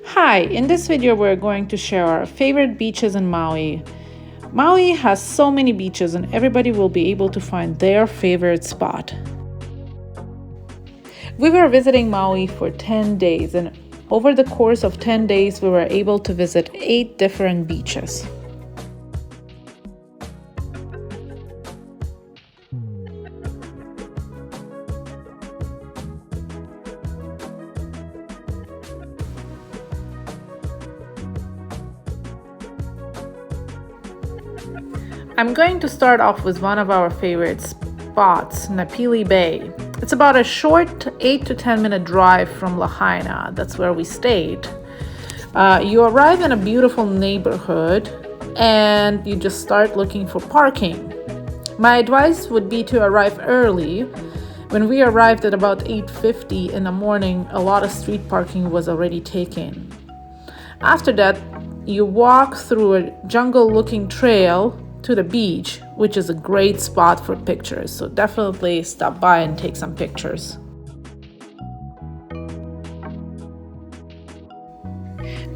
Hi, in this video we're going to share our favorite beaches in Maui. Maui has so many beaches and everybody will be able to find their favorite spot. We were visiting Maui for 10 days and over the course of 10 days we were able to visit 8 different beaches. I'm going to start off with one of our favorite spots, Napili Bay. It's about a short 8 to 10 minute drive from Lahaina. That's where we stayed. You arrive in a beautiful neighborhood and you just start looking for parking. My advice would be to arrive early. When we arrived at about 8:50 in the morning, a lot of street parking was already taken. After that, you walk through a jungle-looking trail to the beach, which is a great spot for pictures, so definitely stop by and take some pictures.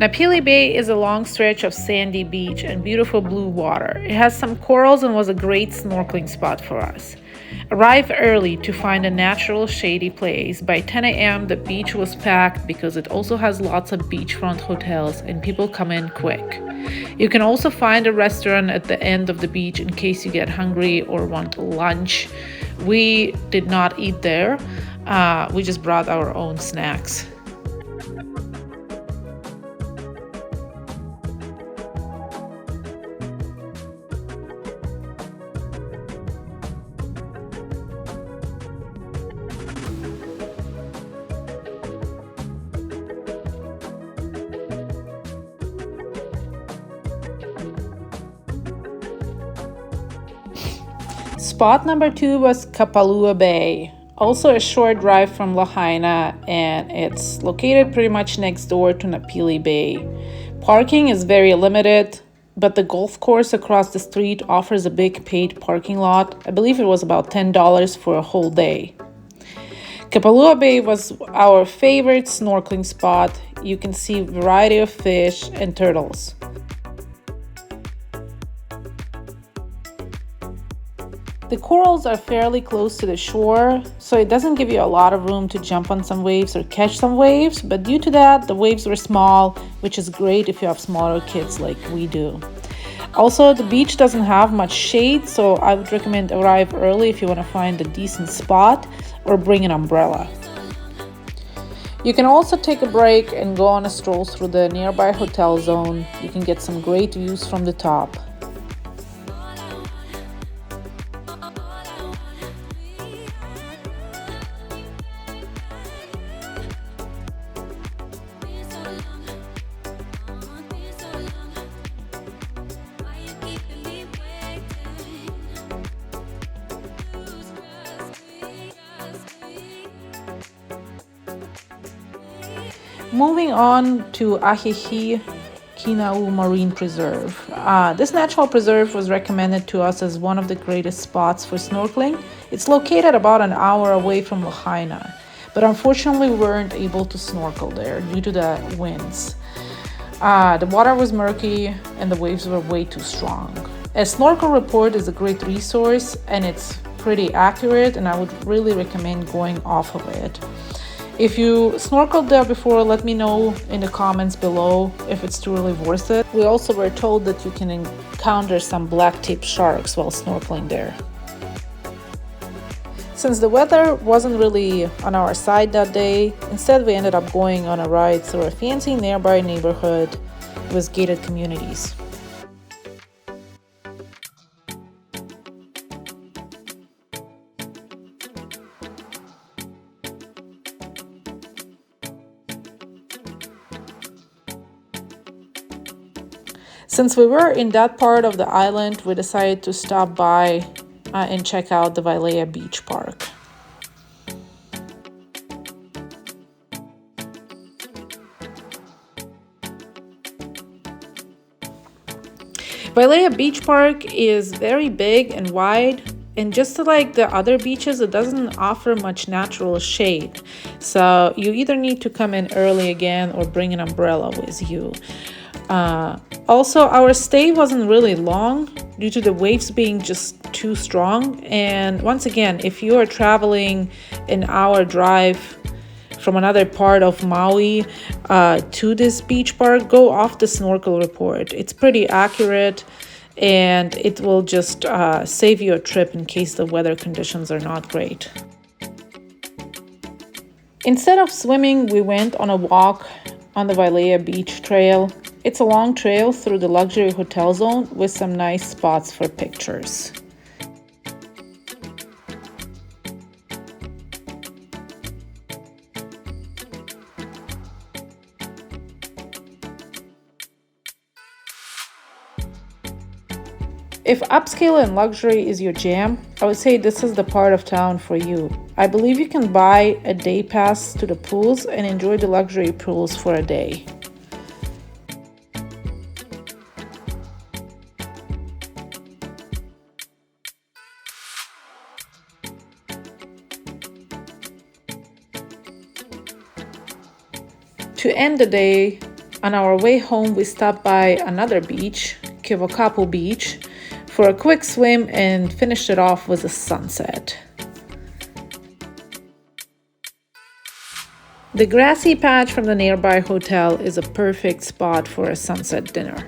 Napili Bay is a long stretch of sandy beach and beautiful blue water. It has some corals and was a great snorkeling spot for us. Arrive early to find a natural shady place. By 10 a.m. the beach was packed because it also has lots of beachfront hotels and people come in quick. You can also find a restaurant at the end of the beach in case you get hungry or want lunch. We did not eat there. We just brought our own snacks. Spot number 2 was Kapalua Bay, also a short drive from Lahaina, and it's located pretty much next door to Napili Bay. Parking is very limited, but the golf course across the street offers a big paid parking lot. I believe it was about $10 for a whole day. Kapalua Bay was our favorite snorkeling spot. You can see a variety of fish and turtles. The corals are fairly close to the shore, so it doesn't give you a lot of room to jump on some waves or catch some waves, but due to that, the waves were small, which is great if you have smaller kids like we do. Also, the beach doesn't have much shade, so I would recommend arrive early if you want to find a decent spot or bring an umbrella. You can also take a break and go on a stroll through the nearby hotel zone. You can get some great views from the top. Moving on to Ahihi-Kinau Marine Preserve. This natural preserve was recommended to us as one of the greatest spots for snorkeling. It's located about an hour away from Lahaina, but unfortunately we weren't able to snorkel there due to the winds. The water was murky and the waves were way too strong. A snorkel report is a great resource and it's pretty accurate, and I would really recommend going off of it. If you snorkeled there before, let me know in the comments below if it's truly worth it. We also were told that you can encounter some black-tip sharks while snorkeling there. Since the weather wasn't really on our side that day, instead we ended up going on a ride through a fancy nearby neighborhood with gated communities. Since we were in that part of the island, we decided to stop by and check out the Wailea Beach Park. Valea Beach Park is very big and wide, and just like the other beaches, it doesn't offer much natural shade. So you either need to come in early again or bring an umbrella with you. Also, our stay wasn't really long due to the waves being just too strong. And once again, if you are traveling an hour drive from another part of Maui to this beach park, go off the snorkel report. It's pretty accurate and it will just save you a trip in case the weather conditions are not great. Instead of swimming, we went on a walk on the Wailea Beach Trail. It's a long trail through the luxury hotel zone with some nice spots for pictures. If upscale and luxury is your jam, I would say this is the part of town for you. I believe you can buy a day pass to the pools and enjoy the luxury pools for a day. To end the day, on our way home, we stopped by another beach, Keawakapu Beach, for a quick swim and finished it off with a sunset. The grassy patch from the nearby hotel is a perfect spot for a sunset dinner.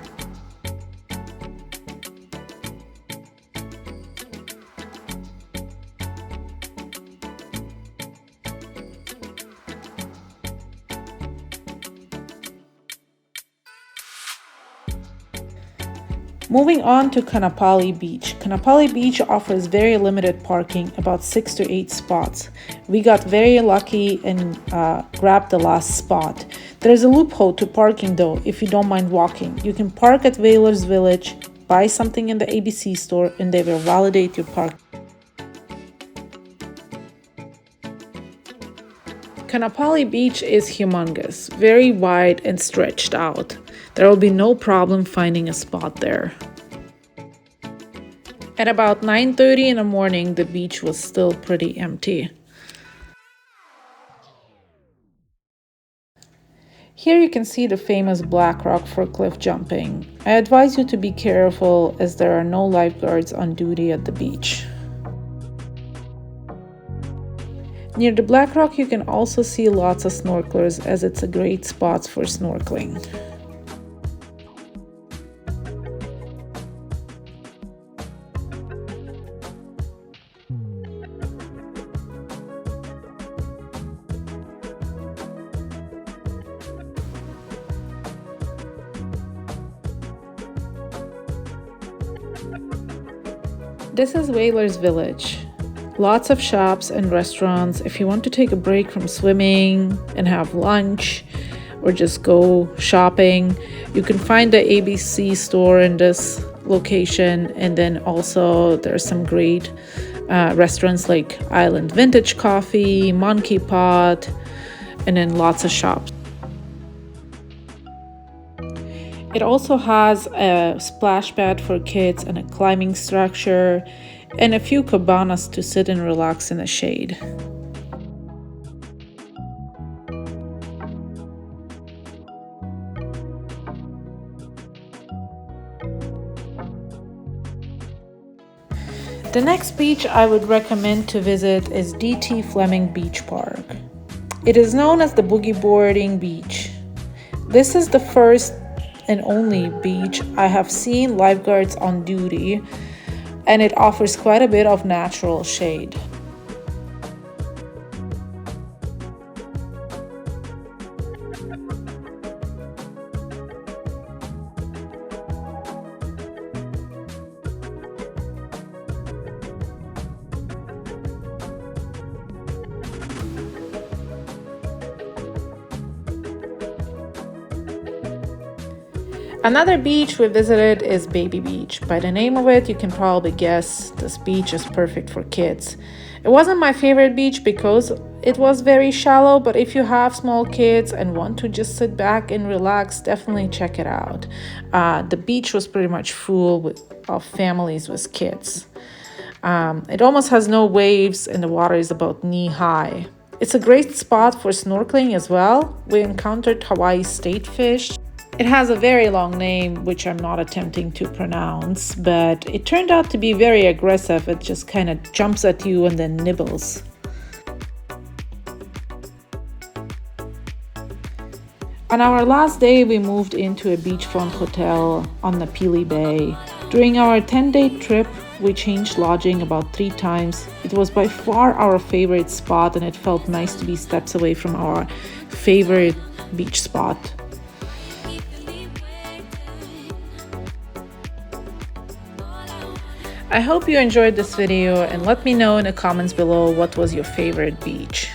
Moving on to Kanapali Beach. Kanapali Beach offers very limited parking, about 6 to 8 spots. We got very lucky and grabbed the last spot. There's a loophole to parking though, if you don't mind walking. You can park at Whalers Village, buy something in the ABC store, and they will validate your park. Kanapali Beach is humongous, very wide and stretched out. There will be no problem finding a spot there. At about 9:30 in the morning, the beach was still pretty empty. Here you can see the famous black rock for cliff jumping. I advise you to be careful as there are no lifeguards on duty at the beach. Near the black rock you can also see lots of snorkelers as it's a great spot for snorkeling. This is Whalers Village. Lots of shops and restaurants. If you want to take a break from swimming and have lunch or just go shopping, you can find the ABC store in this location. And then also there's some great restaurants like Island Vintage Coffee, Monkey Pot, and then lots of shops. It also has a splash pad for kids and a climbing structure and a few cabanas to sit and relax in the shade. The next beach I would recommend to visit is DT Fleming Beach Park. It is known as the boogie boarding beach. This is the first and only beach I have seen lifeguards on duty, and it offers quite a bit of natural shade. Another beach we visited is Baby Beach. By the name of it, you can probably guess this beach is perfect for kids. It wasn't my favorite beach because it was very shallow, but if you have small kids and want to just sit back and relax, definitely check it out. The beach was pretty much full of families with kids. It almost has no waves and the water is about knee high. It's a great spot for snorkeling as well. We encountered Hawaii state fish. It has a very long name, which I'm not attempting to pronounce, but it turned out to be very aggressive. It just kind of jumps at you and then nibbles. On our last day, we moved into a beachfront hotel on Napili Bay. During our 10-day trip, we changed lodging about 3 times. It was by far our favorite spot, and it felt nice to be steps away from our favorite beach spot. I hope you enjoyed this video, and let me know in the comments below what was your favorite beach.